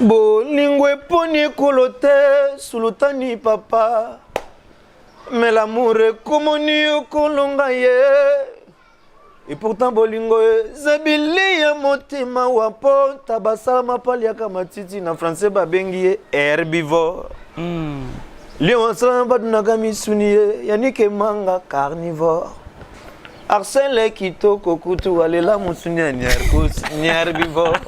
Bolingo eponi kolote sulutani papa. Mais l'amour est comme on kolonga ye. Et pourtant bolingo zabili ya motima wapo tabasama pali ya kamatiti na français babengi herbivore. Lion samba dunagami suniye yanike manga carnivore. Arsène kitoko kutu alela musunya ni herbivore.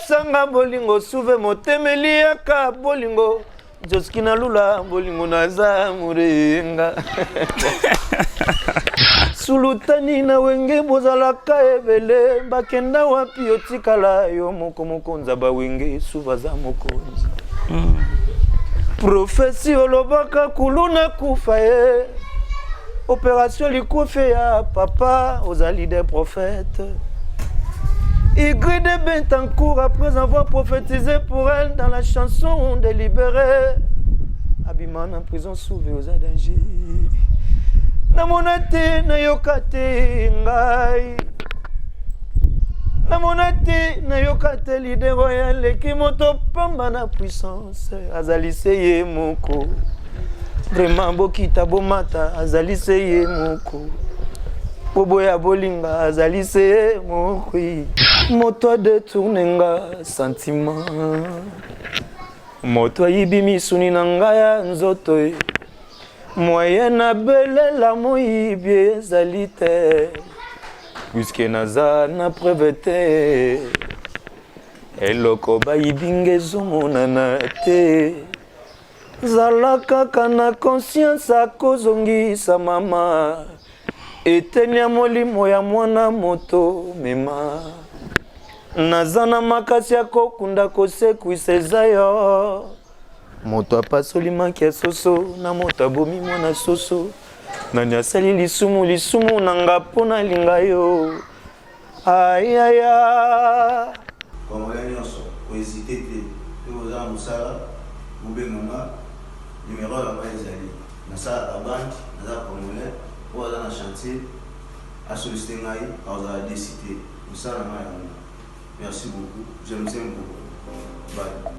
Sanga bolingo suve motemeli ya ka bolingo. Joskina lula bolingo naza murenga. Sulutani na wenge bozalaka ebele bakenda wapi otikala yo moko mokonza ba wenge suvaza mokonza. Profesi olobaka kuluna kufa ye. Opération likufe ya papa ozali des prophètes. Igri de Bentancourt après avoir prophétisé pour elle dans la chanson délibérée. Abimana en prison sauvé aux dangers. Namonate na yokate ngai. Namonate na yokate l'idée royale qui moto pamba na puissance. Azali seye moko. Vraiment bokita bomata azali seye moko. Bobo ya bolinga azali seye moko. Moto détournenga sentiment. Moto yibimi suni nangaya nzoto. Moyenne belle la moyibie zalite. Puisque naza na prevete. Eloko ba yibinge zomonana te. Zalaka kana conscience akozongi sa mama. Etenya molimo ya mwana moto mema. Nazana makasi yako kunda kosekwisa ezayo. Moto apasoli manke soso na moto abomi mwana soso. Nani asali lisumu nanga pona linga yo. Ayaya. Congolais nyonso ko hésiter te. Pe oza musala mubenganga numéro la ba ezali. Nasa la banque, nasa congolais, oza na chantier a solliciter ngai, oza décider. Musala ma yango. Merci beaucoup. Je vous aime beaucoup. Bye.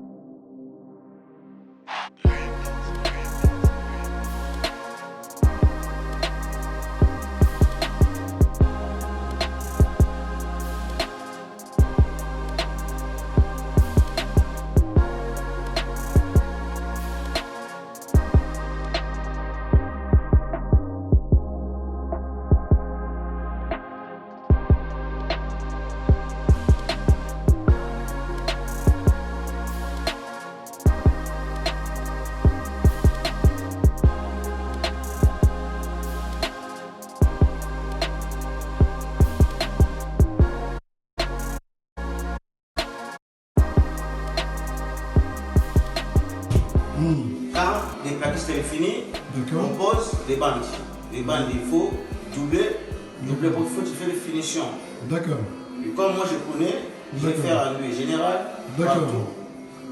Quand les plaquistes sont finis, on pose les bandes. Les bandes, il faut doubler. Doubler pour qu'il faut tu fais les finitions. D'accord. Et comme moi je connais, je vais faire un nuit général. D'accord.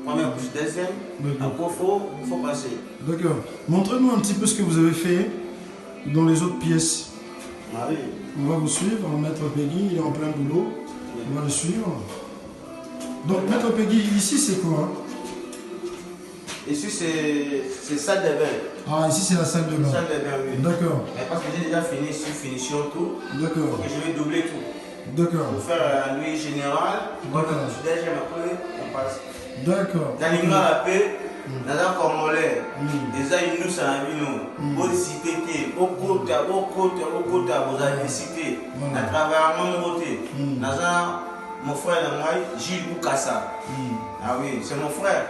Première couche, deuxième. Après, il faut passer. D'accord. Montrez-nous un petit peu ce que vous avez fait dans les autres pièces. Ah oui. On va vous suivre. Maître Peggy, il est en plein boulot. Oui. On va le suivre. Donc, Maître Peggy, ici c'est quoi? Ici c'est salle de bain. Ah, ici c'est la salle de bain. Salle de bain, oui. D'accord. Parce que j'ai déjà fini ici, finition tout. D'accord. Et je vais doubler tout. D'accord. Pour faire la nuit générale. D'accord. Deuxième après, on passe. D'accord. Dans l'Ingra la paix, dans un Congolais, les aïeux nous sont venus. Vous citez, au côté, vous avez cité. À travers mon côté. Dans un, mon frère, Gilles Boukassa. Ah oui, c'est mon frère.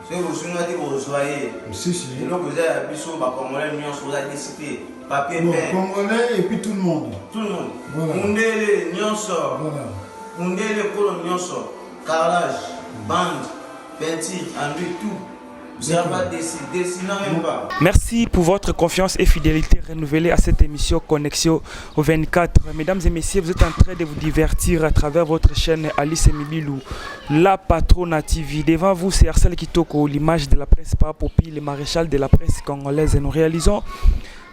C'est vous souvenez que vous soyez. Si, si. Et donc vous avez appuyé sur ma Congolais, vous avez cité. Papier, bon, peine. Congolais et puis tout le monde. Tout le monde. Voilà. Mundele, Nyonso. Voilà. Mundele, Kolo, Nyonso. Carrelage, bande, peinture, enduit, tout. Vous n'avez pas décidé, sinon même pas. Merci pour votre confiance et fidélité renouvelée à cette émission Connexion au 24. Mesdames et messieurs, vous êtes en train de vous divertir à travers votre chaîne Alice Mibilou, la Patrona TV. Devant vous, c'est Arsène Kitoko, l'image de la presse par Popi, le maréchal de la presse congolaise. Et nous réalisons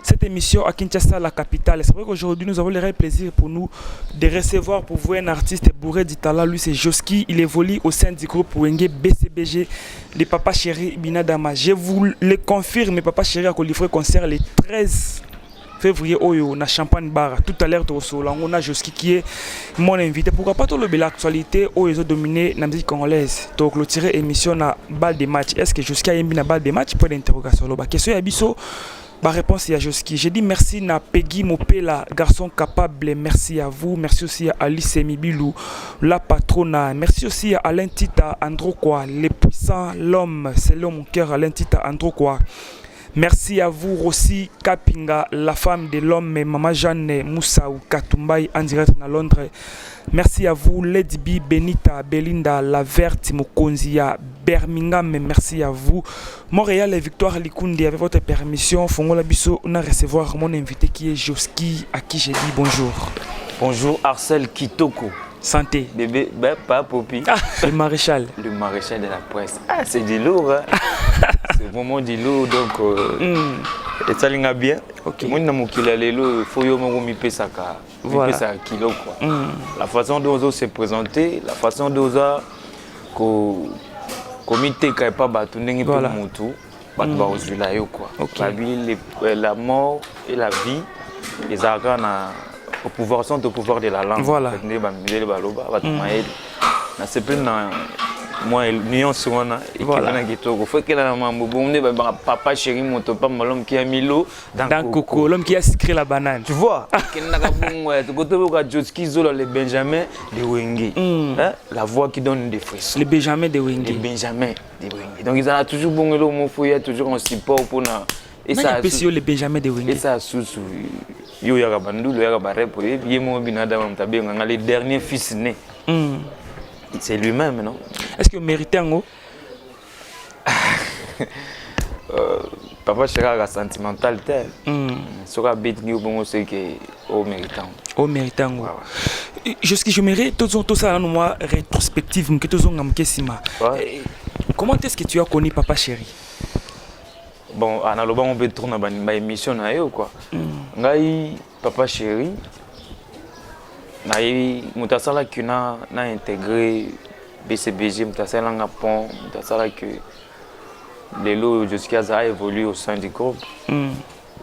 cette émission à Kinshasa, la capitale. C'est vrai qu'aujourd'hui, nous avons le réel plaisir pour nous de recevoir pour vous un artiste bourré d'Itala. Lui, c'est Joski. Il évolue au sein du groupe Wenge BCBG, les Papa Chéri Binadama. Je vous le confirme, Papa Chéri a livré concert le 13 février Oyo na Champagne Bar. Tout à l'heure on a Joski qui est mon invité. Pourquoi pas tout le l'actualité Oyo ont dominé la musique congolaise. Donc clôturer émission na balle de match. Est-ce que Joski a aimé na balle de match? Point d'interrogation. La question Yabiso. Ma réponse est à Joski. J'ai dit merci na Peggy Mopela, garçon capable. Merci à vous. Merci aussi à Alice Mibilou, la patrona. Merci aussi à Alain Tita Androkwa, les puissants, l'homme. C'est l'homme mon cœur, Alain Tita Androkwa. Merci à vous, Rossi Kapinga, la femme de l'homme, Maman Jeanne Moussaou Katumbai en direct à Londres. Merci à vous, Lady B, Benita, Belinda, La Verte, Mokonzia, Birmingham. Merci à vous. Montréal et Victoire Likundi, avec votre permission, Fongola Bisso, on a recevoir mon invité qui est Joski, à qui j'ai dit bonjour. Bonjour, Arcel Kitoko. Santé. Bébé, ben, pas Popi. Le maréchal. Le maréchal de la presse. Ah, c'est du lourd, hein. C'est vraiment du lourd, donc. Et ça l'est bien. Ok. Moi, il faut que ça voilà. Kilo, quoi. La façon dont on s'est présenté, la façon dont on comité qui n'est pas battu, n'est pas tout. La mort et la vie, les arganes. Au pouvoir sont au pouvoir de la langue. Voilà. C'est plus moi nuance voilà. Il faut que la maman papa chéri mon papa l'homme qui a mis l'eau dans coco, l'homme qui a sucré la banane. Tu vois? Les Benjamin de Wenge. La voix qui donne des frissons. Les Benjamin de Wenge. Les Benjamin de Wenge. Donc ils ont toujours bon l'homme il y a toujours un support pour na. Et ça les Benjamin de Wenge. Et ça sous yo ya bandu ya barepo yemo binadamu mtabenga les derniers fils nés. C'est lui-même, non? Est-ce que vous méritez un mot? Papa Chéri sentimental tel. Sera bête ni bon c'est que au méritant. Au méritant. Je mérite tout ça dans moi rétrospective que tous on kesima. Comment est-ce que tu as connu Papa Chéri? Bon, on peut tourner ma émission na yo quoi. Ngai Papa Chéri naï mutasala qui na intégré BCBG mutasala nga pont mutasala que les lots jusqu'à ça évolué au sein du groupe.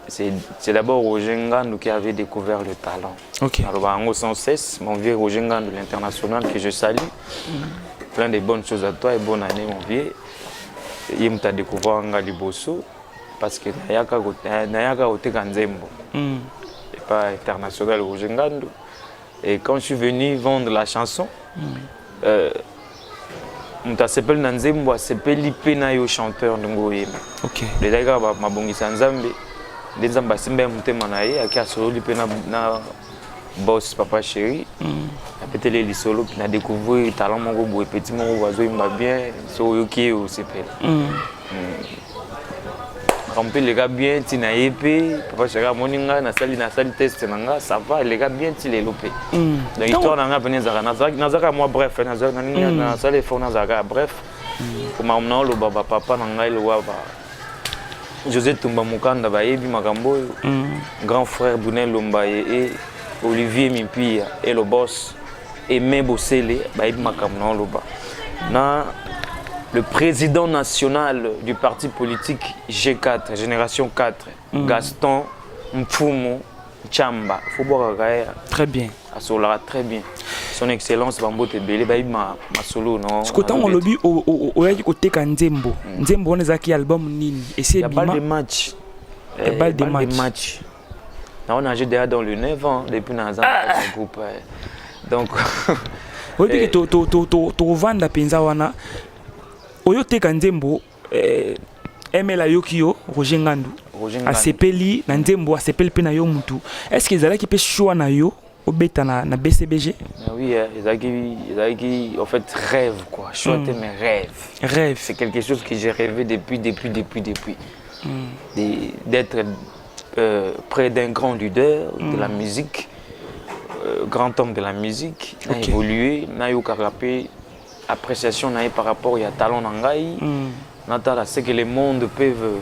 C'est d'abord Roger Ngandou qui avait découvert le talent. OK. Alors en sans cesse mon vieux Roger Ngandou de l'international que je salue. Plein de bonnes choses à toi et bonne année mon vieux. Il m'a découvert nga liboso parce que nayaka ote kanzembo. Et pas international Roger Ngandou. Et quand je suis venu vendre la chanson, on s'appelle Nanzembo, s'appelle Lipena yo chanteur Ngoyem. OK. Les gars ma bongisa nzambe, les nzamba simba mutema naye akia solo Lipena na boss Papa Chéri. Peut-être les solo qui n'a découvert talent mon beau petit mon oiseau il m'a bien so yoki au s'appelle. Remplir les gars bien tinayepe Papa Chéri moninga na sali test nanga ça va les gars bien ti les lopé. Donc histoire nanga peneza nazaka moi bref nazaka na sali fona nazaka bref pour mamna lo baba papa nanga ile wa ba José Tumba Mukanda ba yebi makambo grand frère Bunel Lomba et Olivier Mipia et le boss Aimé Bossele ba yebi makamna lo ba na le président national du parti politique G4, Génération 4, Gaston Mfumo Chamba. Faut boire très bien. Asolara très bien. Son excellence Bambote Belé, ma solo non. Ce que on lobby au côté Kanzembo. Nzembo on a album nini et c'est bien. Il y a pas de match. Il y a pas de match. On a déjà dans le 9 ans depuis dans un groupe. Donc on dit que tu vends la penza wana Oyo te kanzembo Emela Yokio Roger Ngandou asepeli na nzembo asepeli pe na yo mutu. Est-ce que ezala ki pe choix na yo obeta na BCBG? Oui, ezaki en fait rêve quoi. Choix mes rêves. C'est quelque chose que j'ai rêvé depuis. D'être près d'un grand leader de la musique, grand homme de la musique, n'a évolué, n'a eu qu'à rapper appréciation par rapport à talent nangai. Natala c'est que les mondes peuvent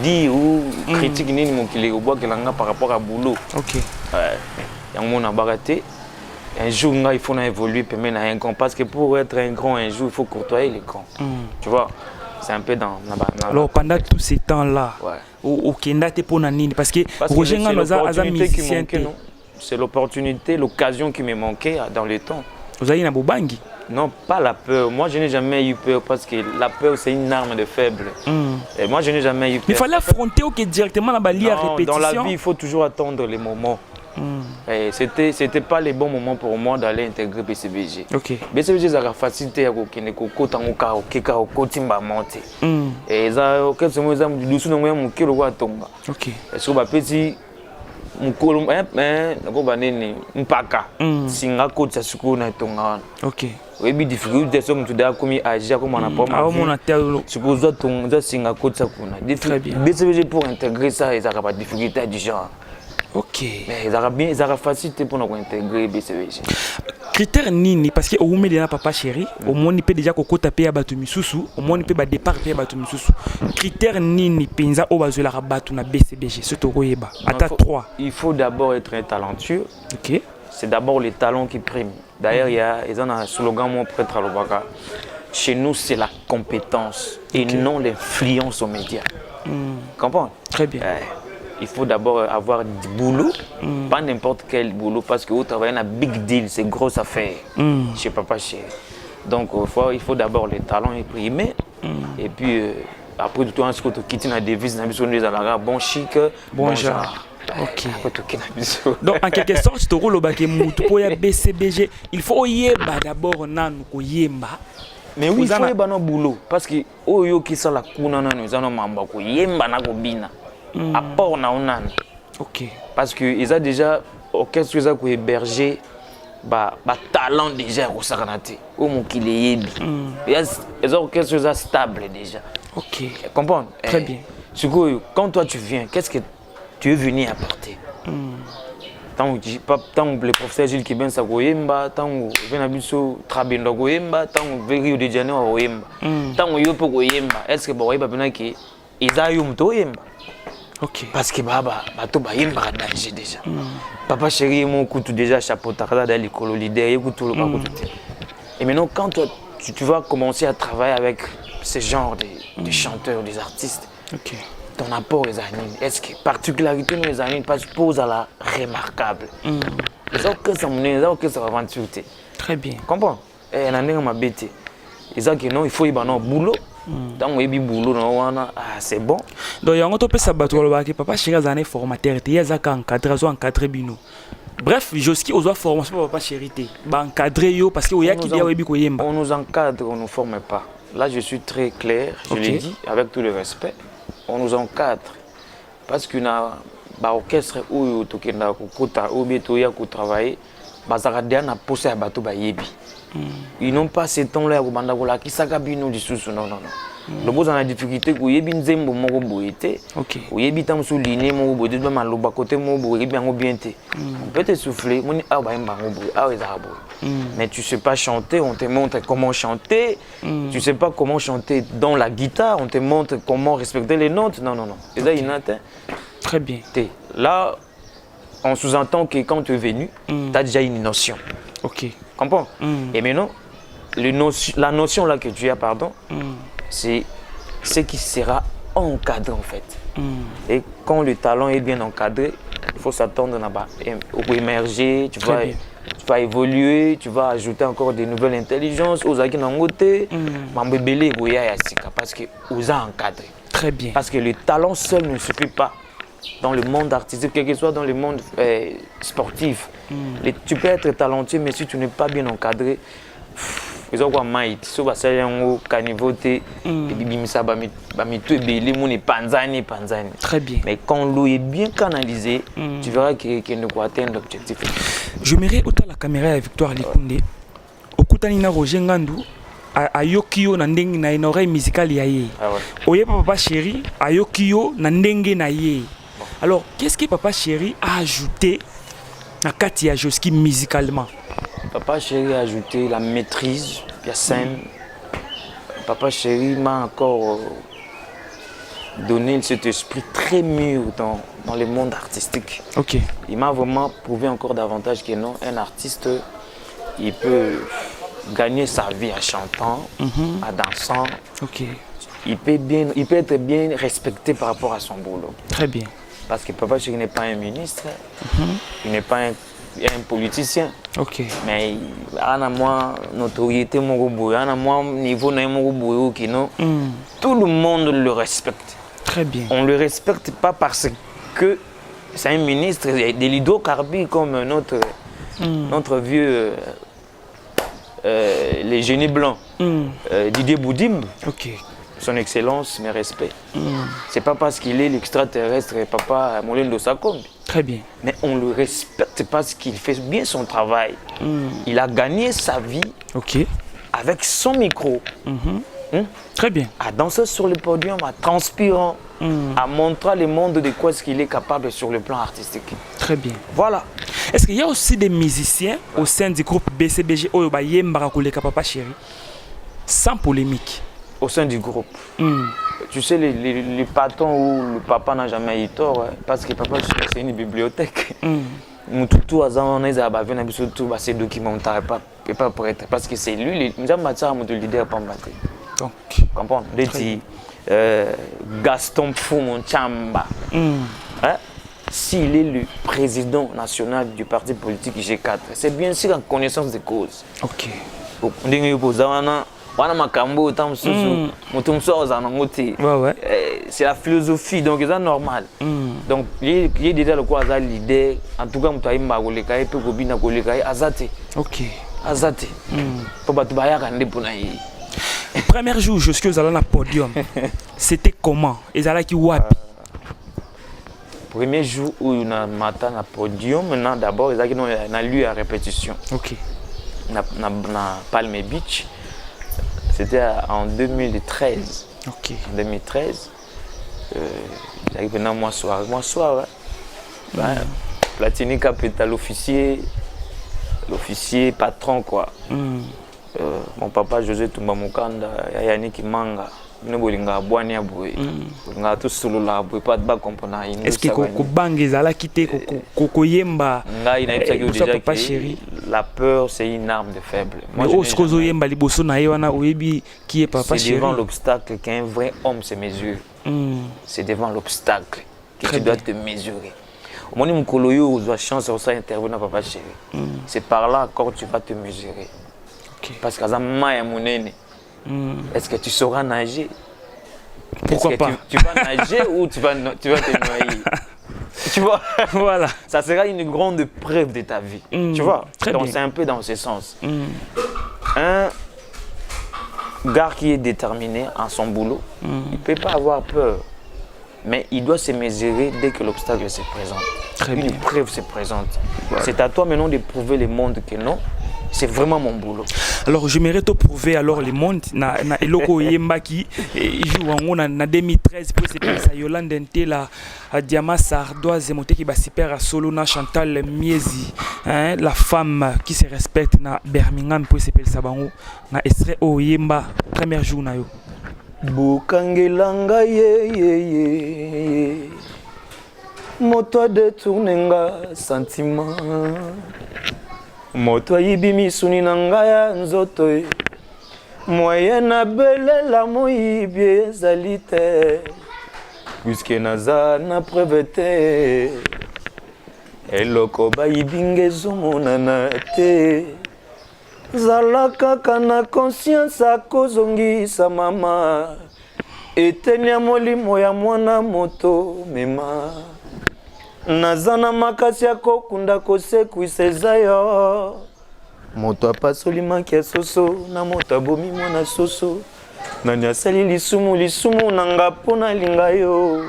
dire ou critique nini mokili au bois kelanga par rapport à boulot. OK. Yango na baraté. Un jour il faut évoluer permet na un grand parce que pour être un grand un jour il faut courtoyer les grands. Tu vois? C'est un peu dans alors pendant tous ces temps-là, au Kenda t'es pour nini parce que Roger Nganoza a musicien. C'est l'opportunité, l'occasion qui me manquait dans le temps. Vous avez une bobangi? Non, pas la peur. Moi, je n'ai jamais eu peur parce que la peur, c'est une arme de faible. Et moi, je n'ai jamais eu peur. Mais il fallait affronter directement la balie à répétition. Dans la vie, il faut toujours attendre les moments. C'était pas les bons moments pour moi d'aller intégrer BCBG. Okay. BCBG, ça a facilité à monter. Et ça, quel ce moment, nous sommes un peu de tomba. Ok. Est-ce que ma petit mukolo mpaka singa ko tsa suku na tonga. OK. Oui, bi difficulté so mtu da komi agir comme on a pas mal. Ah mon atelo. Suku za tonga singa ko tsa kuna. Très bien. BCBG pour intégrer ça, ils n'ont pas de difficulté du genre. OK. Mais ils ont facilité pour nous intégrer BCBG. Critère nini parce que au moins déjà papa chéri, au moins il peut déjà kokota payer batu misusu, au moins il peut ba départ payer batu misusu. Critère nini penza o bazola rabatu na BCBG, c'est to koyeba. Ata 3. Il faut d'abord être un talentueux. OK. C'est d'abord les talents qui priment. D'ailleurs, ils ont un slogan mon prêtre à l'Obaka. Chez nous, c'est la compétence et non l'influence aux médias. Comprends? Très bien. Il faut d'abord avoir du boulot, pas n'importe quel boulot, parce que vous travaillez dans un big deal, c'est grosse affaire chez Papa Chéri. Donc il faut d'abord les talents imprimés, et puis après tout ce que tu quittes la devise, bon chic, bon genre. OK. Donc en quelque sorte, tu roules au bac et moutou pour y BCBG, il faut yeba d'abord nan ko yemba. Mais oui, il faut yeba no boulot, parce que oyo qui sont la kuna na nous allons mamba ko yemba na ko bina. Apport na onan. OK. Parce que ils ont déjà orchestre ils ont hébergé ba talent déjà au Saranate. Au mon qui les yebi. Ils ont orchestre ils stable déjà. OK. Comprends? Très bien. Quand toi tu viens, qu'est-ce que tu es venu apporter? Tant que le professeur Gilles Kibben sa goyemba, tant que Venabiso Trabendo goyemba, tant que Rio de Janeiro goyemba. Tant que Yopo goyemba, est-ce que boyeba bena ki Isaïum toyemba? OK. Parce que baba bato ba yemba danger déjà. Papa Chéri mon couteau déjà chapeau tarda dans l'école leader écoute le couteau. Et maintenant quand toi tu vas commencer à travailler avec ce genre de chanteurs, des artistes. OK. Ton apport les animes, est-ce que particularité nous les animes parce que pose à la remarquable. Les autres que ça monnaie, les autres que ça va aventure. Très bien. Comprends? Et n'en est ma bête. Les autres que non, il faut y avoir un boulot. Tant que y boulot c'est bon. Donc il y a un peu ça battre le bac papa Chéri a un formateur il y a ça encadré bino. Bref, Joski aux formation papa Chéri ba encadrer yo parce que o ya ki dia webi ko yemba. On nous encadre, on nous forme pas. Là je suis très clair, je le dis avec tout le respect. On nous encadre parce qu'on a ba orchestre ou tokenda ko kota ou beto ya ko travailler bazaka dia na poser bato ba yebi. Ils n'ont pas ce temps-là au Bandagola qui s'agabine du sous non. Le beau en a difficulté que yebi nzembo moko boité. OK. Yebi tam souligner mon boité de maloba côté mon boité bien bienté. On peut te souffler, mon ah ba mbango boité. Ah mais tu sais pas chanter, on te montre comment chanter. Tu sais pas comment chanter dans la guitare, on te montre comment respecter les notes. Non. Et ça il atteint. Très bien. Là on sous-entend que quand tu es venu, tu as déjà une notion. OK. Comprends? Et maintenant, la notion là que tu as, c'est ce qui sera encadré en fait. Et quand le talent est bien encadré, il faut s'attendre à émerger, tu vas évoluer, tu vas ajouter encore des nouvelles intelligences aux acquis n'angoté, parce que vous a encadré. Très bien. Parce que le talent seul ne suffit pas. Dans le monde artistique, quel que soit dans le monde sportif, tu peux être talentueux, mais si tu n'es pas bien encadré, ils ont quoi maït, si vous avez un canivoté, panzani. Très bien. Mais quand l'eau est bien canalisée, tu verras qu'il ne peut atteindre l'objectif. J'aimerais autant la caméra à Victoire Likunde. Okutanina Roger Ngandou. Ayokio na ndenge na une oreille musicale yaye. Oye Papa Chéri ayokio na ndenge na ye. Alors, qu'est-ce que Papa Chéri a ajouté à Katia Joski musicalement? Papa Chéri a ajouté la maîtrise, la scène. Papa Chéri m'a encore donné cet esprit très mûr dans le monde artistique. Ok. Il m'a vraiment prouvé encore davantage que non, un artiste, il peut gagner sa vie en chantant, en dansant. Ok. Il peut être bien respecté par rapport à son boulot. Très bien. Parce que Papa Chéri n'est pas un ministre, il n'est pas un politicien. Ok. Mais il a moins notoriété, il a moins niveau, tout le monde le respecte. Très bien. On ne le respecte pas parce que c'est un ministre de l'hydrocarbure comme notre vieux, les génies blancs, Didier Boudimbe. Ok. Son Excellence, mes respects. C'est pas parce qu'il est l'extraterrestre, Papa Molendo Sakombi. Très bien. Mais on le respecte parce qu'il fait bien son travail. Il a gagné sa vie avec son micro. Très bien. À danser sur le podium, à transpirant, à montrer le monde de quoi est-ce qu'il est capable sur le plan artistique. Très bien. Voilà. Est-ce qu'il y a aussi des musiciens au sein du groupe BCBG Oyoba Yembara Koleka Papa Chéri? Sans polémique. Au sein du groupe. Tu sais, les patrons où le papa n'a jamais eu tort, parce que papa, c'est une bibliothèque. Tout ces documents ne pas prêter parce que c'est lui, le leader pas maté. Donc, comprends? Gaston Foumon Chamba. S'il est le président national du parti politique G4, c'est bien sûr en connaissance de cause. Ok. C'est la philosophie, donc c'est normal. Donc, il est déjà le quoi l'idée. En tout cas, il y a azate. Ok. Azate. Le premier jour, je suis allé à podium. C'était comment? Ils allaient qui wapi? Premier jour où on a matin à podium, maintenant d'abord, ils ont lu à répétition. Ok. Na Palme Beach. C'était en 2013. Ok. En 2013, j'arrive maintenant moi soir. Platini Capital, l'officier patron quoi. Mon papa José Tumba Mukanda, Yannick Manga. Est-ce que la peur c'est une arme de faible. C'est devant l'obstacle qu'un vrai homme se mesure. C'est devant l'obstacle que tu dois te mesurer. Au moment où tu as chance de intervenir dans Papa Chéri, c'est par là encore que tu vas te mesurer. Parce que est-ce que tu sauras nager? Pourquoi pas? Tu vas nager ou tu vas te noyer? Tu vois? Voilà. Ça sera une grande preuve de ta vie. Tu vois? Donc c'est un peu dans ce sens. Un gars qui est déterminé en son boulot, il ne peut pas avoir peur. Mais il doit se mesurer dès que l'obstacle se présente. Une preuve se présente. Voilà. C'est à toi maintenant de prouver le monde que non. C'est vraiment mon boulot. Alors j'aimerais te prouver alors le monde na eloko yemba qui joue en 2013 pour c'est Yolande Ntela Diama Sardoise Moteki ba super à solo na Chantal Miezi la femme qui se respecte na Birmingham pour c'est Sabango na extrait o yemba premier jour na yo. Bukangelanga ye moto détournenga sentiment moto ayibi misuni na ngai ya nzoto moye na belela moyibi ezali te puisque naza na preuve te eloko bayibi nga ezomonana te zala kaka na conscience akozongisa mama eteni ya molimo ya mwana moto mema naza na makasi ya kokunda kosekwisa eza yo moto apasoli maki ya soso na moto abomi mwana soso nani asali lisumu na nga mpo nalinga yo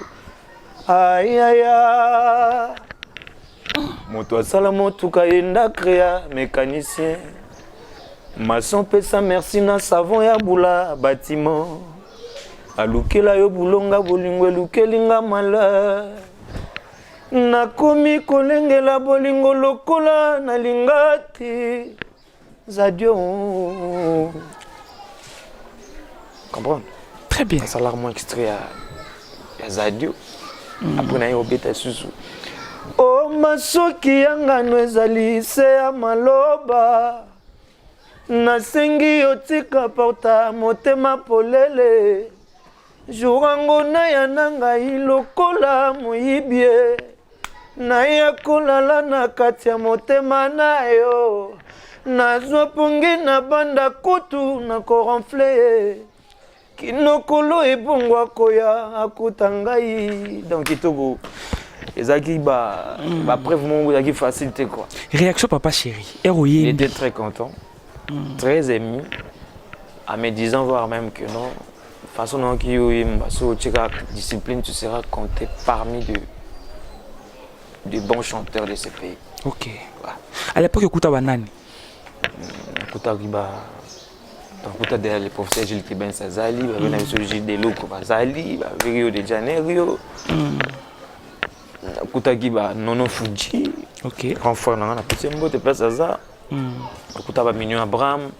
ayaya moto asala motuka yenda créa mécanicien maçon pesa merci na savon ya bula bâtiment alukela yo bulonga bolingo elukelinga malheur nakomi kolengela bolingo lokola nalinga te zadio. Comprends? Très bien. Ça a l'air moins extrait ya Zadio après na yo beta susu o masoki yangano ezali se ya maloba nasengi yotika porta motema polele jorango na ya nanga ilokola moyibie na ya kolala na kati ya motema na yo nazwa pongi na banda kutu na koronfle kinokolo ebongwa koya akuta ngai donc kitoko ezaki ba preuve mon ezaki facilité quoi. Réaction papa chéri. Il était très content, très ému, en me disant voir même que non, façon dont discipline tu seras compté parmi de bons chanteurs de ce pays. Ok. Ouais. À l'époque écoute banani. Écoute Akiba. Donc derrière les professeurs Gilles Kiben Sazali, avec le Gilles Deloko Bazali, avec Rio de Janeiro. Écoute ba Nono Fuji. Ok. Grand frère na petit mbo te place ça. Écoute ba Mignon Abraham.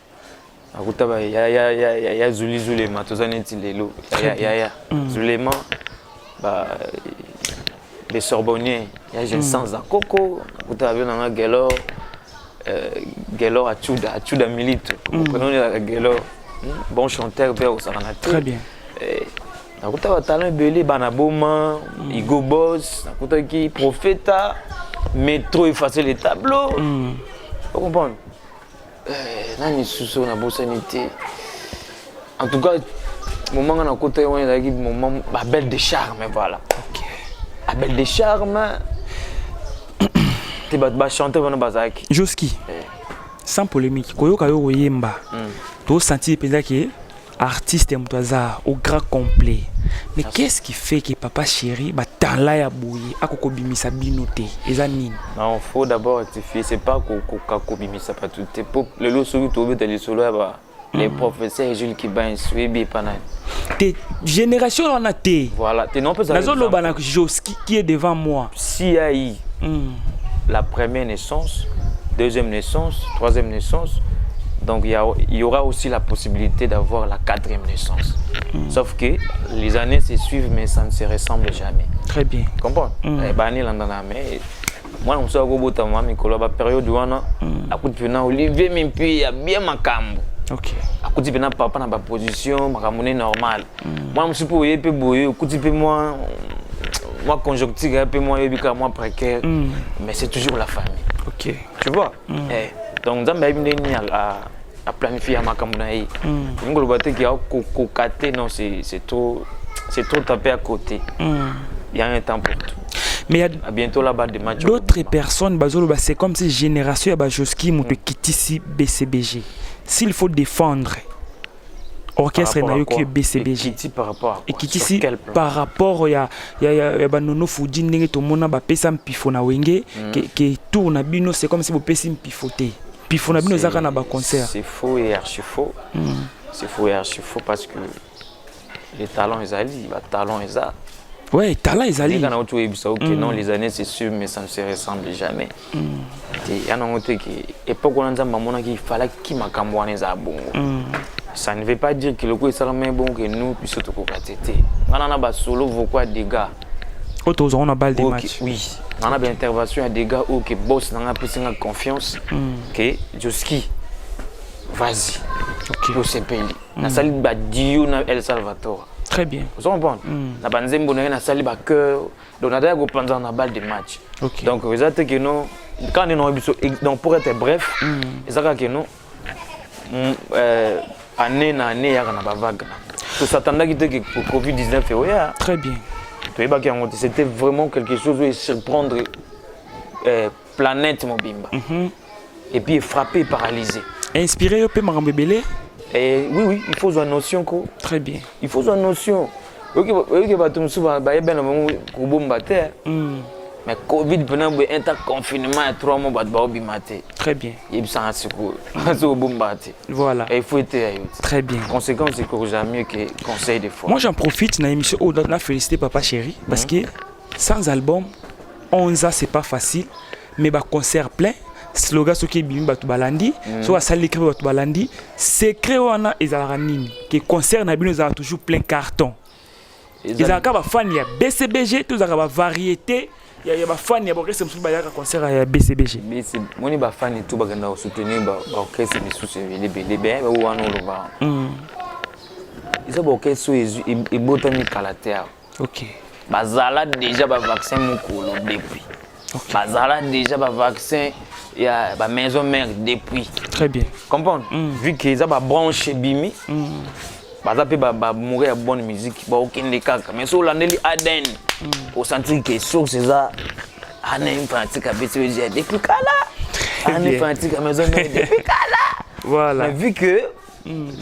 Écoute ba ya Zuli Zulema tozaneti lelo. Ya Zulema ba les Sorbonniers, il y a sans Coco, écoute ba na Gelor. Gelor Achuda Milito. Prenons Gelor, bon chanteur, très bien. Nakuta wa talent belé banaboma, Igo Boss, nakuta qui Profeta, métro effacer les tableaux. Vous comprenez? Nani suso na bosanité. En tout cas, moment on a côté on est là moment belle de charme voilà. OK. Belle de charme. Tu vas chanter dans bazaki. Joski. Sans polémique, koyoka yo yemba. Tu senti peut-être que artiste mtoza au grand complet. Mais qu'est-ce qui fait que papa chéri ba tala ya boye akoko bimisa binoté ezanini? Non, faut d'abord rectifier, c'est pas ko bimisa pas tout. Le lo solo to beta le solo ba les professeurs Jules Kiban Swebi Panay. Tes génération on a té. Voilà, tu non pas ça. Nazo lobana Joski qui est devant moi. Si ai la première naissance, deuxième naissance, troisième naissance. Donc il y aura aussi la possibilité d'avoir la quatrième naissance. Sauf que les années se suivent mais ça ne se ressemble jamais. Très bien. Comprends? Mais moi on sait que moi la période où on a Olivier Mimpi a bien ma cambo. OK. Akuti pena papa na ba position makamone normal. Moi je suis pour y pe boyo, akuti pe moi conjoncture peu moi yebika moi précaire mais c'est toujours la famille. OK. Tu vois? Donc Nzambe abindeni à planifier makambo na yi. Ngolo baté ki a kokate non c'est trop tapé à côté. Il y a un temps pour tout. Mais à bientôt là-bas des matchs. D'autres personnes c'est comme ces générations ya Joski muto kitisi BCBG. S'il faut défendre orchestre na yoki BCBG par rapport à Ekitisi par rapport ya Nono Fuji ndenge to mona ba pesa mpifo na wenge que tour na bino c'est comme si vous pesi mpifoté pifo na bino zaka na ba concert. C'est faux et archi faux. C'est faux et archi faux parce que les talents ils allient, ba talent ils a. Ouais, talent ils allient. Quand on trouve ça OK non les années c'est sûr mais ça ne se ressemble jamais. Et y a un autre qui époque on a mona qui fallait qui makambo eza bongo. Ça ne veut pas dire que le coup est seulement bon que nous puissions te cocater. On a un solo vocal des gars. Autres on a balle des matchs. Oui. On a une intervention à des gars où que boss n'a pas plus confiance que Joski. Vas-y. OK. Pour ces pays. Na sali ba Dio na El Salvador. Très bien. Vous comprenez? Na banzembo na sali ba cœur. Donc on a d'ailleurs prendre na balle des matchs. OK. Donc vous êtes que nous quand on est donc pour être bref, ça que nous année na année ya na ba vague. Tout s'attendait que pour Covid-19 très bien. C'était vraiment quelque chose de surprendre planète Mobimba. Et puis frapper, paralyser. Inspiré au Pémaram Bébélé? Oui, il faut une notion. Très bien. Il faut une notion. Mais Covid, pendant un confinement, 3 mois, très bien. Voilà. Et il faut être très bien. Conséquence, c'est que jamais que conseil des fois. Moi, j'en profite dans l'émission où on a félicité Papa Chéri parce que sans album, 11 ans, c'est pas facile, mais bah concert plein. Slogan ce qui est bien batu balandi, soit ça l'écrit batu balandi, secret on a ezalaranini, que concert na bien nous a toujours plein carton. Ils ont un fan ya BCBG, tous ont variété. Il y a des fans qui ont un concert à BCBG. Moi, je suis fan de tout le monde soutenir l'orchestre de sous les bébés. Ils ont orchestre et botanique à la terre. Ok. Bazala déjà ba vaccin mukolo depuis. Bazala déjà ba vaccin il y a ba maison mère depuis. Très bien. Comprendre? Vu qu'ils ont ba branche bimi. Baza pe ba mourir bonne musique, ba aucun des cas. Mais sur l'année Aden. Au sentir que source ça année pratique à BCBG depuis kala. Année pratique à maison mère depuis kala. Voilà. Mais vu que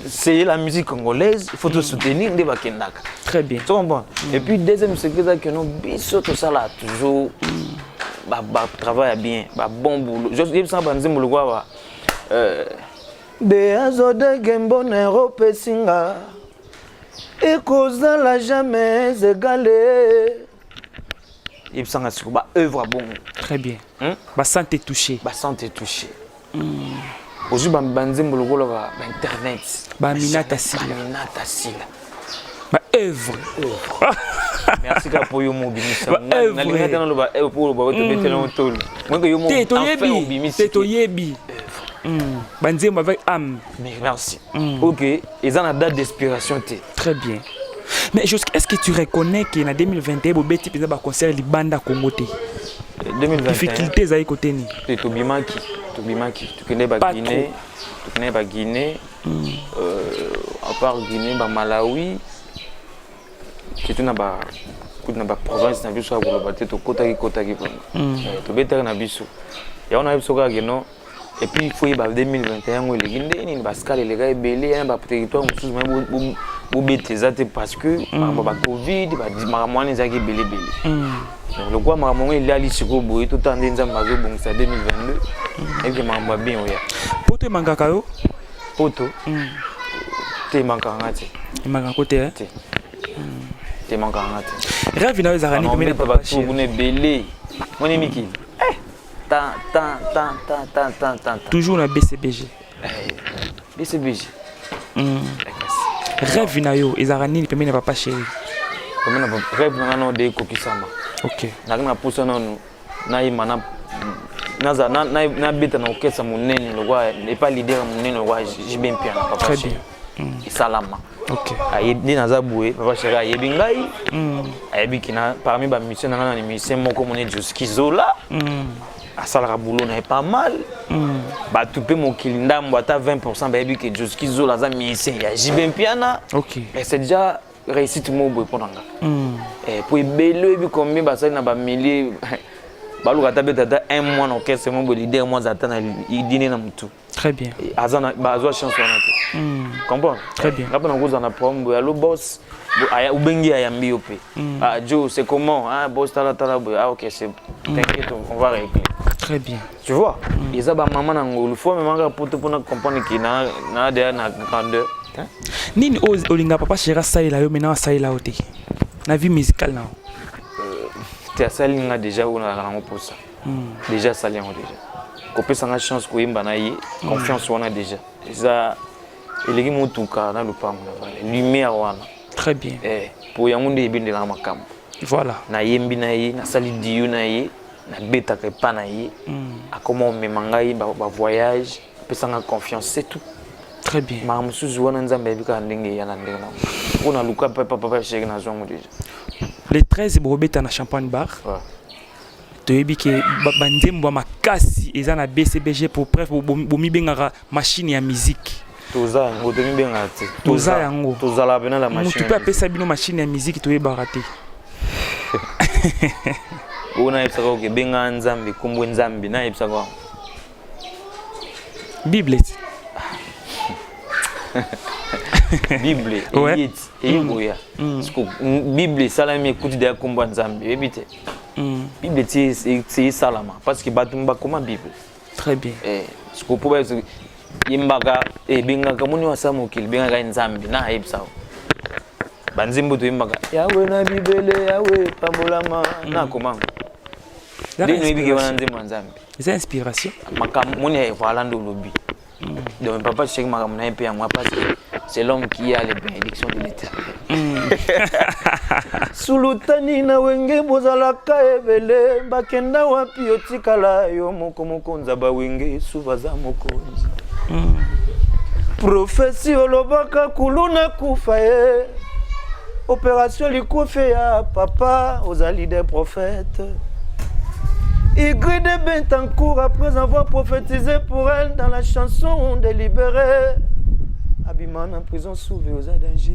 c'est la musique congolaise, il faut te soutenir des bakendaka. Très bien. Bon. Et puis deuxième secret que nous biso tout ça là toujours travaille bien, bon boulot. Je dis ça banzi mulugwa Beazo de gembo na Europe singa ekozala jamais égalé. Il sanga sur ba œuvre bon. Très bien. Ba santé touché. Ba santé touché. Aujourd'hui banzi mulugwa ba internet. Ba minata sila. Ba œuvre. Merci pour yo mobimisa. Na lingata no ba pour ba to betela on tolo. Moi que yo mo enfin toyebi. Banzembo avec âme. Merci. OK, ils ont la date d'expiration. Très bien. Mais est-ce que tu reconnais qu'en 2021 Bobeti pesa ba concert libanda Congo té? 2021. Difficultés à côté ni. Tobimaki. Tu connais ba Guinée. À part Guinée, ba Malawi. C'est une province na biso ya kolobate to kotaki to betaka na biso. Ya on a biso ka geno. Et puis il faut y avoir 2021 où les Guinéens, Pascal et les gars belé un territoire parce que Covid, maramouane zaki belé. Donc le quoi maramouane il a li siko boy tout en denza mazo bon ça 2022 et que maramouane bien oya. Poto mangaka yo? Poto. Te mangaka ngati. Mangaka côté hein? Te mangaka ngati. Rêve na ezarani comme pas chez. Vous ne belé. Mon Miki. Toujours la BCBG. BCBG. Rêve na yo ezarani ni pemena papa chéri. Pemena rêve na no de kokisama. OK. Na puso na no na imana na beta na okesa munene lokwa et pas leader munene lokwa jibem piano papa. Très bien. Isalama. OK. Ayebi na zaboué papa chéri ayebi ngai. Ayebi kina parmi ba musiciens na ni musicien moko moné Joski Zola. Asala boulot n'est pas mal. Ba tupe mon kilindambo ata 20% ba yebi que Joski Zola za musicien ya jibem piano. OK. Et c'est déjà réussite mo boy ponanga. Et pour belo ebi combien ba ça na ba milliers balu kata beta un mois no kese mo boy leader moi zata na idine na mutu. Très bien. Azana ba azwa chance wana te. Comprends? Très bien. Ngapa na koza na problème boy allo boss aya ubengi aya mbio pe. Ah Joe, c'est comment? Ah boss tala boy. Ah OK, c'est t'inquiète, on va régler. Très bien. Tu vois? Ils ont maman na ngolo faut même nga pour comprendre que na derrière na grandeur. Nini olinga papa chéri saïla yo maintenant saïla oté. Na vie musicale na. Tu salinga déjà on a rango pour ça. Déjà salinga déjà. Kopé sanga chance ko yimba na yi, confiance wana déjà. Ça elegi mutuka na lupango na lumière wana. Très bien. Pour yangunde ibinde na makambo. Voilà. Na yembi na yi, na sali diyu na yi, na beta ke pa na yi. A comment me mangai ba voyage, pesanga confiance, c'est tout. Très bien. Mamusuzu wana nzambe bika ndenge yana ndenge na. On a luka papa chéri na zongo déjà. Le 13 Bobeta na Champagne Bar. Ouais. Tu as dit que Banzembo makasi eza na BCBG pour bref bomi bengara machine ya musique. Toza ngo demi benga te. Toza yango. Toza la bena la machine. Tu peux appeler ça bino machine ya musique to ebaraté. Ona epsa ko ke benga nzambe kumbu nzambe na epsa ko. Bible. Bible et Bible salami écoute de kumbu nzambe ebite. Bible c'est salama parce que batumba comment Bible. Très bien. Ce qu'on peut dire yimbaga benga kamuni wasamu kil benga nzambe na epsa. Banzimbo to yimbaga yawe na Bible yawe pambolama na comment. Dino ibike wana nzembo nzambe. C'est inspiration. Makamuni ya valando lobi. Donc papa chéri makamuna pe yango parce que c'est l'homme qui a les bénédictions de l'Éternel. Sulutani na wenge bozalaka ebele bakenda wapi otikala yo moko mokonza ba wenge suvaza mokonzi. Prophétie olobaka kuluna kufa ye. Opération likufe ya papa ozali des prophètes. Igri de Bentancourt après avoir prophétisé pour elle dans la chanson délibérée. Abiman en prison sauvé aux dangers.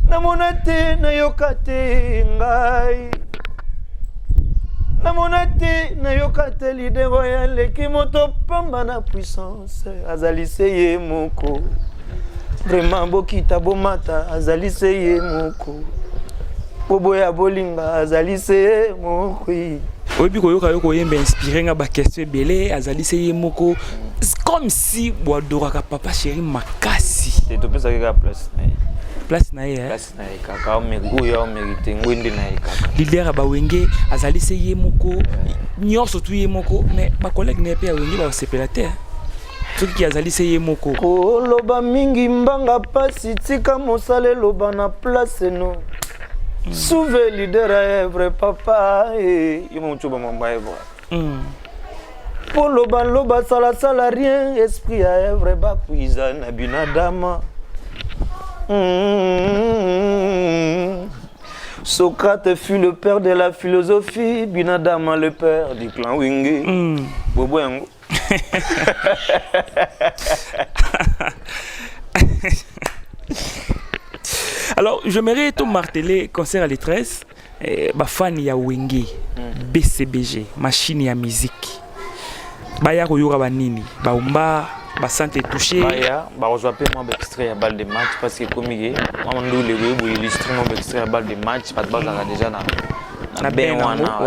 Namonate na yokate ngai. Namonate na yokate l'idée royale qui motopamba na puissance. Azaliseye moko. Vraiment bokita bomata azaliseye moko. Bobo ya bolinga azaliseye moko. Oyebi koyoka yoko yemba inspiré nga ba question belé azaliseye moko. Comme si boadoraka papa chéri makasi. C'est tout ça qui a place. Place na ye. Place na ye kaka o mérite o mérite ngwende na ye kaka. Leader ba wenge azaliseye moko. Nyonso tu ye moko mais ba collègue na pe wenge ba sepelateur. Soki ki azaliseye moko. Koloba mingi mbanga pasi tika mosale loba na place no. Souve leader à vrai papa et Yo mon choba mamba evra. pour loba sala sala rien esprit à vrai ba puisa na binadama. Socrate fut le père de la philosophie, Binadama le père du clan Wenge. Bobo yango. Alors, j'aimerais te marteler concert à l'étresse, bah fan ya Wenge, BCBG, machine ya musique. Bah ya koyoka ba nini, ba umba, ba santé touché. Bah ya, bah rejoint pas moi extrait à balle de match parce que comme il est, moi on doit le web ou illustrer moi extrait à balle de match parce que bah déjà na ben wana.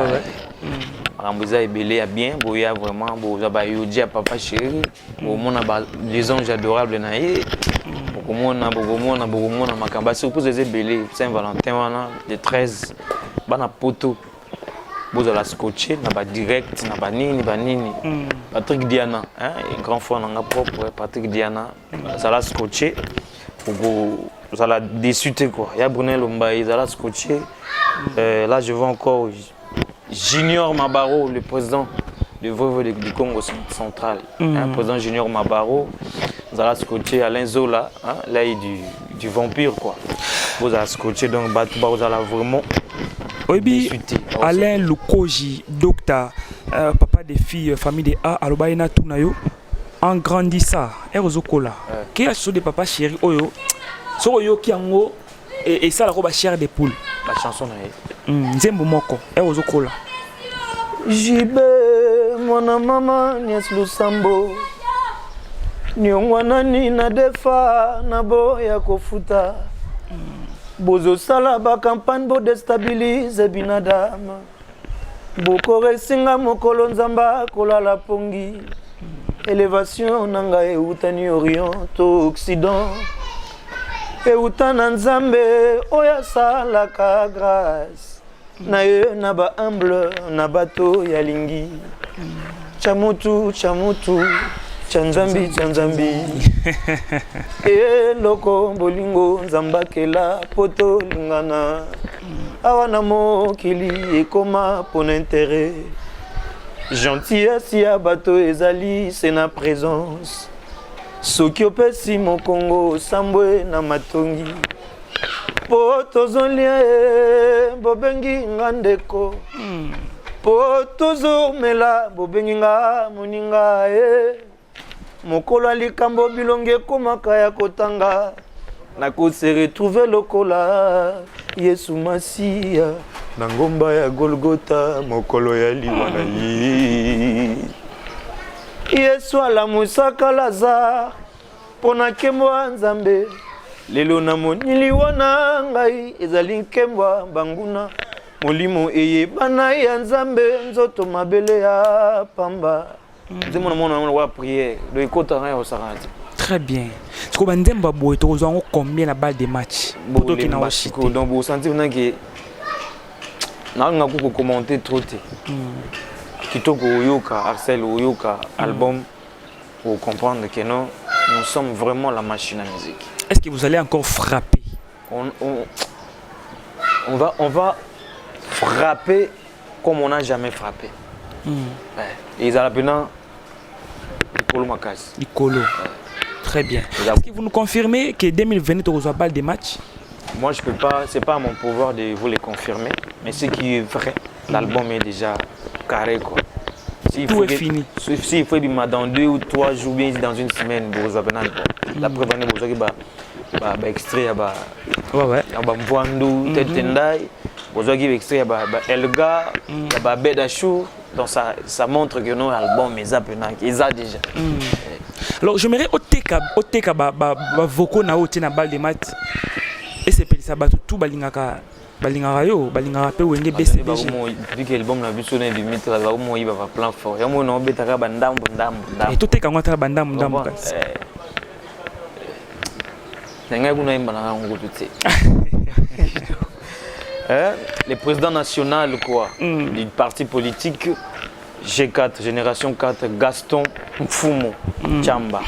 Ramboza ebelé a bien, boya vraiment, boza ba yoji à papa chéri, bo mona ba les anges adorables na ye. Bokomona makamba surtout les ebelé Saint-Valentin wana de 13 bana poto boza la scotché na ba direct na ba nini Patrick Diana hein grand frère nga propre Patrick Diana ça la scotché pour ça la déçuté quoi ya Brunel Ombaye ça la scotché là je vois encore Junior Mabaro le président du Congo central hein, président Junior Mabaro Zala scotché Alain Zola, hein, là il du vampire quoi. Vous allez scotché donc vous allez vraiment. Obi Alain Lukoji, docteur, papa des filles, famille de A, Alobaina Tunayo, en grandissant, Erozokola. Qui a des papas chéris, Oyo, Soyo Kiango, et ça la robe chair des poules. La chanson là. Zembo Moko, Erozokola. Jibe, mon maman, Nies Lusambo. Nyongwana ni na defa na boya kofuta. Bozo sala ba campagne bo déstabilise binadama. Boko resinga mokolo nzamba kolala pongi. Élévation nanga eutani orient to occident. Eutana nzambe oya sala ka grâce. Na ye na ba humble na bato ya lingi. Chamutu Chanzambi loko bolingo nzambakela poto lingana awana mokili ekoma pour intérêt gentillesse ya bato ezali c'est na présence soki opesi mokongo sambwe na matongi po tozolia bobengi ngandeko po tozomela bobengi nga moninga mokolo alikambo bilonge komaka ya kotanga nako se retrouver lokola Yesu Masia na ngomba ya Golgota mokolo ya liwa na ye Yesu alamusaka Lazare pona nkembo nzambe lelo na monili wana ngai ezali nkembo banguna molimo eyebana ya nzambe nzoto mabele ya pamba. Très bien. Est-ce que Bandemba Boy, tu as combien la balle de match? Donc, vous sentez que vous commenter trop. Kitoko Oyoka, Arcel Oyoka, album, pour comprendre que non, nous sommes vraiment la machine à musique. Est-ce que vous allez encore frapper? On va frapper comme on n'a jamais frappé. Et ils ont maintenant Nicolo Makas. Nicolo. Très bien. Est-ce que vous nous confirmez que 2020 tu reçois pas des matchs? Moi je peux pas, c'est pas à mon pouvoir de vous les confirmer, mais ce qui est vrai, l'album est déjà carré quoi. Tout est fini. S'il faut dire dans 2 ou 3 jours, bien dans une semaine, vous avez un album. La preuve est que vous avez extrait, vous avez Tetendai, vous avez extrait, Elga, Bedachou. Donc ça montre que nos albums, ils ont déjà. Alors j'aimerais oteka voko na oti na balle de match. Et c'est ça tout balingaka yo balingaka pe wenge BCBG. Vu que l'album na biso na limite la ba mo yiba plan fort. Ya mo no betaka bandambo. Et tout est ngata bandambo kasi. Nenga kuna imba na ngo tuti. Le président national quoi, du parti politique G4, Génération 4, Gaston Mfumo Tchamba,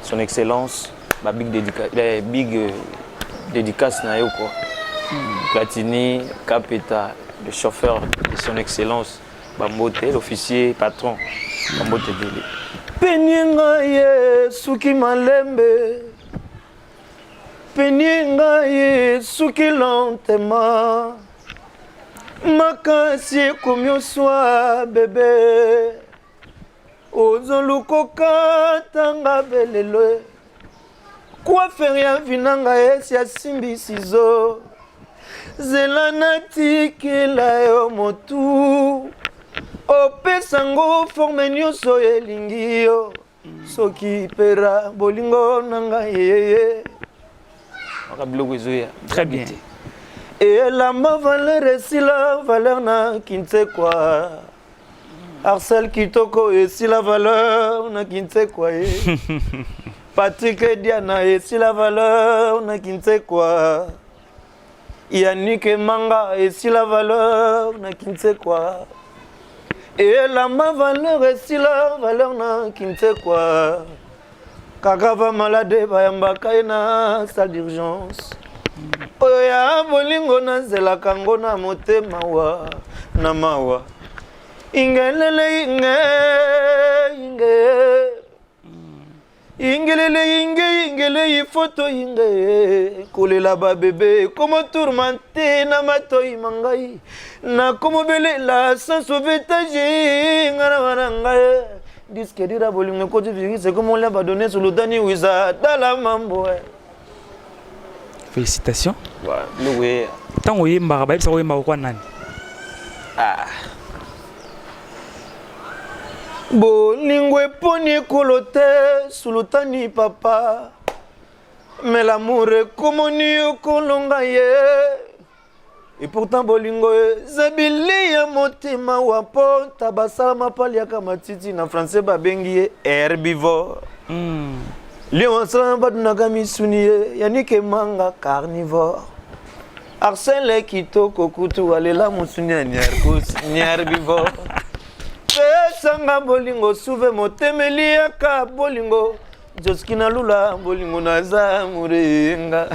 son excellence, big dédicace na yo quoi. Platini, Capeta, le chauffeur de son excellence, Bambote, l'officier patron, Bambote Dele. Peninga ye suki malembe, peninga ye suki lentement. Makasi kumyoswa bébé, ozolukoka tanga belele. Quoi faire rien vinanga esi asimbi sizo. Zelanati kila yo motu. Opesango forme nyonso elingi yo. Soki pera bolingo nanga yeye. Très bien. Et la ma valeur est si la valeur na kinte quoi. Arcel Kitoko est si la valeur na kinte quoi. Patrick Diana est si la valeur na kinte quoi. Yannick Manga est si la valeur na kinte quoi. Et la ma valeur est si la valeur na kinte quoi. Kakava malade bayambaka na salle d'urgence. Oya bolingo na zela kango na motema wa na mawa. Ingelele ingele ifoto inge kolela ba bébé como tourmenté na matoi mangai na como belela sans sauvetage ngana ngai disque dira bolingo ko tu c'est comme on l'a donné sur le dernier wiza dala mambo. Félicitations. Ouais. Tant que vous avez dit que vous avez Bolingwe poni kolote sultani papa. Mais l'amour est comme ni kolonga ye. Et pourtant bolingo zabili ya motema wapo tabasala mapali ya kamatiti na français babengi herbivore. Léon Samba Nagami Sounié, Yannick Manga carnivore. Arsène Kitoko Kutu Alela Moussounia Niarbivore. Sanga Bolingo Souve Motemelia Ka Bolingo. Joskina Lula Bolingo Naza Mourenga.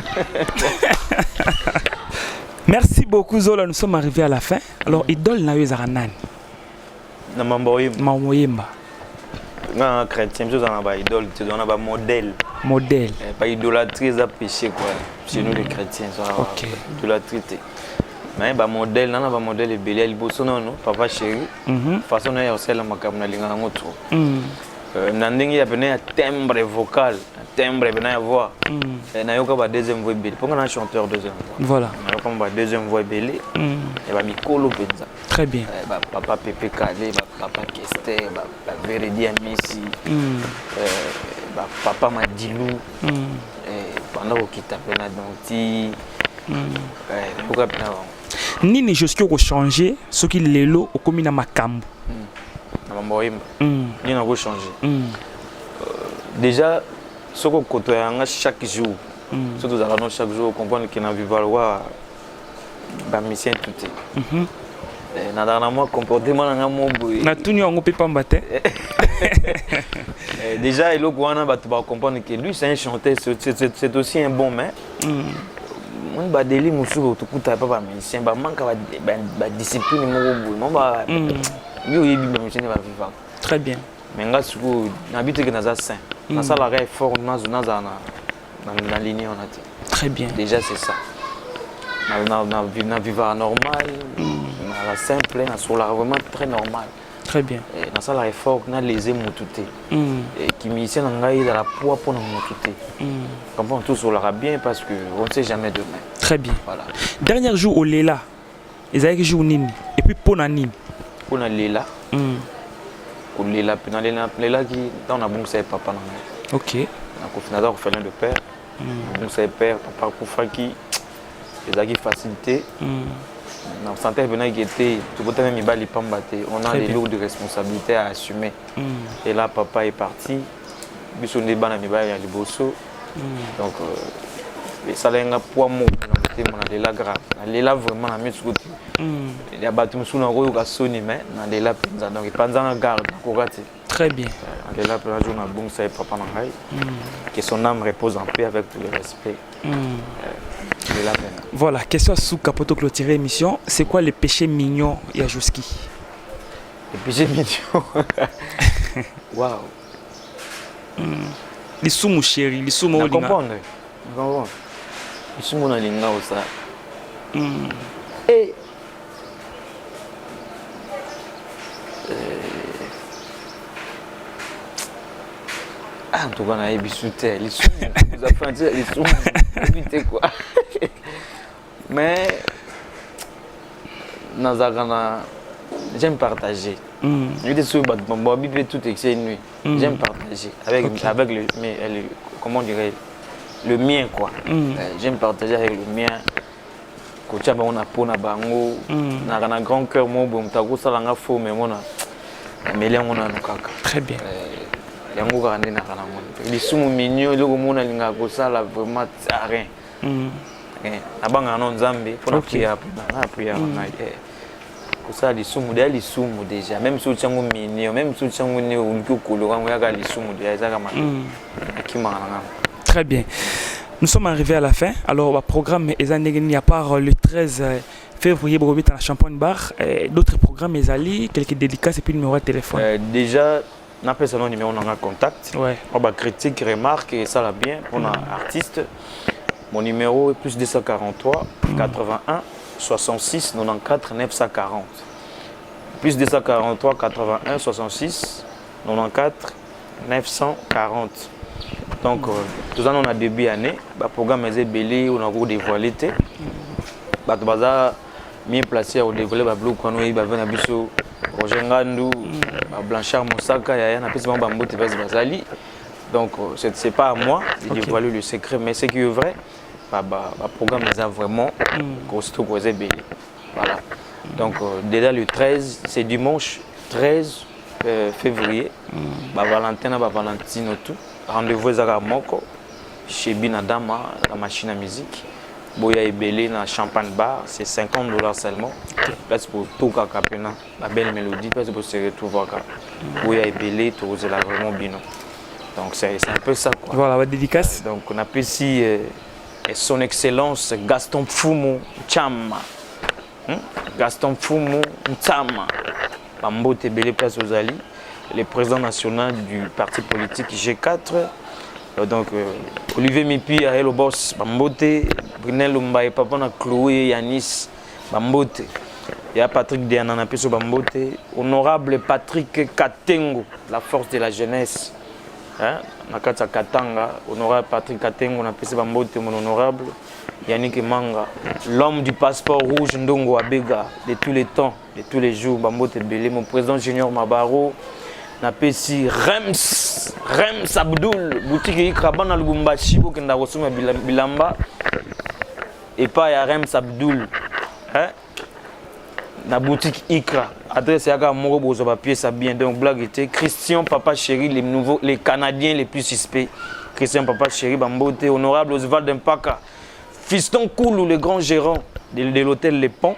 Merci beaucoup Zola, nous sommes arrivés à la fin. Alors idole na Zaranani. Na Mamoyemba. Un chrétien, nous avons un idole, nous avons un modèle. Modèle. Pas idolâtrie, c'est péché quoi. Chez nous les chrétiens, ok. Idolâtrie. Mais un modèle, nous avons un modèle de Bélial, il bosse non, papa chéri. Façon dont il y a aussi la macam na linga ngoto. Nandingi a bené un timbre vocal, un timbre bené à voix. Na yoka ba deuxième voix belé. Pourquoi un chanteur deuxième voix? Voilà. Na yoka ba deuxième voix belé. Et ba mikolo penza. Très bien. Papa Pepe Kale, papa Kester, Veredi Messi, papa Madilou, pendant qu'il tapait na denti. Nini chose qui a changé, ce qui est là au commun à Makambo. Ni n'a pas changé. Déjà, ce qu'on côtoie chaque jour, surtout chaque jour, comprendre qu'il y a un vivalois, bah mission tout est. Dans mon comportement, na tout n'y a pas pas matin. Déjà, il va comprendre que lui, c'est un chanteur, c'est aussi un bon main. Moi, je suis un peu de musicien, je manque de discipline. Très bien. Mais je suis sain. Je suis fort dans la ligne. Très bien. Déjà, c'est ça. Dans la vie normale, dans la simple, dans la vraiment très normal. Très bien. Dans la fort, dans les émoutes. Et qui m'y dans la poids pour nous tout. Comprends tout sur bien parce qu'on ne sait jamais demain. Très bien. Voilà. Dernier jour au Lela, ils avaient joué Nini et puis pour Nini. Pour Lela. Pour Lela, puis Lela qui dans la bonne c'est papa. Ok. On a fait le père. Bon c'est père, papa Koufaki. Les a facilité. Dans le santé qui était tout le temps on a des lourdes responsabilités à assumer. Et là papa est parti. Bisou ne bana mi ba ya liboso. Donc ça a un poids mot dans la grave. Là vraiment la mise côté. Il y a battu sous na royo ka soni mais dans les là donc pendant la garde ko raté. Très bien. Là pour la journée bon c'est papa nangai. Que son âme repose en paix avec tout le respect. Voilà, question sous capoto clôturer émission. C'est quoi les péchés mignons Yajuski? Les péchés mignons. Waouh. Les sous mon chéri, les sous mon linga. Comprendre. Les sous mon linga au ça. Et en tout cas, on a eu bisouté, les sous, vous avez fait les sous, évitez quoi. Mais, j'aime partager. Je dis souvent, je tout excès nuit. J'aime partager avec comment dirais le mien quoi. J'aime partager avec le mien. Quand tu as un pot na bango, na un grand cœur, mon bon, tu as gros salanga faux, mais mon a, mais là on a nos caca. Très bien. Yango garandi na kana mon. Les sous mignons, le gros mon a linga ko sala vraiment rien. Abanga non Nzambe pour la prière, la prière na ko sala les sous déjà, même si tu as mignon, même si tu as né ou ko kolora ngo ya ga les sous déjà ça kama. Très bien. Nous sommes arrivés à la fin. Alors, le programme est à part le 13 février, pour la Champagne Bar. D'autres programmes, quelques dédicaces et puis le numéro de téléphone. Déjà, on a fait un numéro de contact. Ouais. On a critique, remarque et ça va bien. On a artiste. Mon numéro est plus 243 81 66 94 940. Plus 243 81 66 94 940. Donc, tout ça, on a début d'année. Le programme est belé, on a dévoilé. On a mis placé au dévoilé, on a vu Roger Ngandou, Blanchard Moussaka, il y a un peu de Bazali. Donc, ce n'est pas à moi de dévoiler le secret, mais ce qui est vrai, le programme est vraiment costaud pour les belé. Voilà. Donc, déjà le 13, c'est dimanche 13 février. Valentin, Valentino, tout. Rendez-vous à Moko, chez Binadama, la machine à musique. Boya et Belé dans Champagne Bar, c'est $50 seulement. Place pour tout Capena, la belle mélodie, place pour se retrouver à Boya et Belé, tout c'est là vraiment bino. Donc c'est un peu ça quoi. Voilà, la dédicace. Donc on appelle ici son excellence Gaston Fumu Chama. Gaston Fumu Chama. Bambote Belé place aux Ali. Le président national du parti politique G4, donc Olivier Mipi, Aël Boss, Bambote, Brunel Lumbaye, Papa na Chloé, Yanis, Bambote, il y a Patrick Dianana Peso Bambote, honorable Patrick Katengo, la force de la jeunesse, Nakata Katanga, honorable Patrick Katengo, on a Peso Bambote, mon honorable, Yannick Manga, l'homme du passeport rouge, Ndongo Abega, de tous les temps, de tous les jours, Bambote Belé, mon président Junior Mabaro, na pesi Rems Abdul boutique Ikra na Lubumbashi pour kenda kosoma bilamba et pas ya Rems Abdul na boutique Ikra adresse yaka moko bozo ba pièce bien donc blague était Christian Papa Chéri les Canadiens les plus suspects Christian Papa Chéri Bambote honorable Oswald Mpaka Fiston Koulou le grand gérant de l'hôtel Les Ponts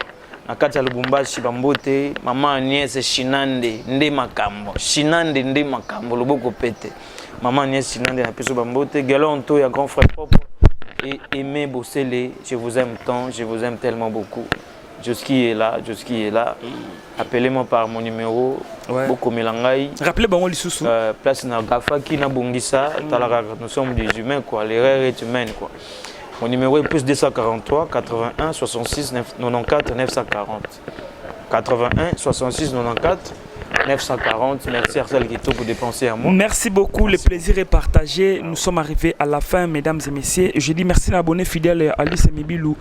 Nakati ya Lubumbashi bambote maman Agnès Shinande nde makambo Shinande nde makambo loboko pete maman Agnès Shinande na peso bambote Galonto ya grand frère propre et Aimé Bossele, je vous aime tant, je vous aime tellement beaucoup. Joski est là. Appelez-moi par mon numéro. Boko Melangai. Rappelez-moi l'issoussou. Place na Gafa qui na Bongissa. Nous sommes des humains quoi. L'erreur est humaine quoi. Mon numéro est plus 243 81 66 94 940. 81 66 94 940. Merci Arsène Guito pour dépenser à moi. Merci beaucoup, le plaisir est partagé. Nous sommes arrivés à la fin, mesdames et messieurs. Je dis merci à l'abonné fidèle Alice Mibilou,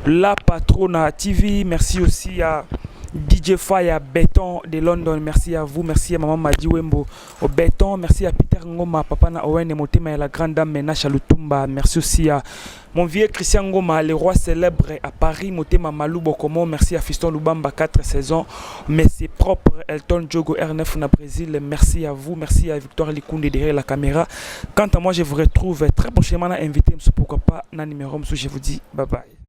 la Patrona TV. Merci aussi à DJ Faya Béton de London. Merci à vous. Merci à Maman Madi Wembo au Béton. Merci à Peter Ngoma, Papa na Owen et Motema et la grande dame Menacha Lutumba. Merci aussi à mon vieux Christian Ngoma, le roi célèbre à Paris, Motema Malou Bokomo. Merci à Fiston Lubamba, 4 saisons. Mais c'est propre, Elton Diogo R9 na Brésil. Merci à vous. Merci à Victoire Likunde derrière la caméra. Quant à moi, je vous retrouve très prochainement invité. Pourquoi pas, na numéro. Je vous dis bye bye.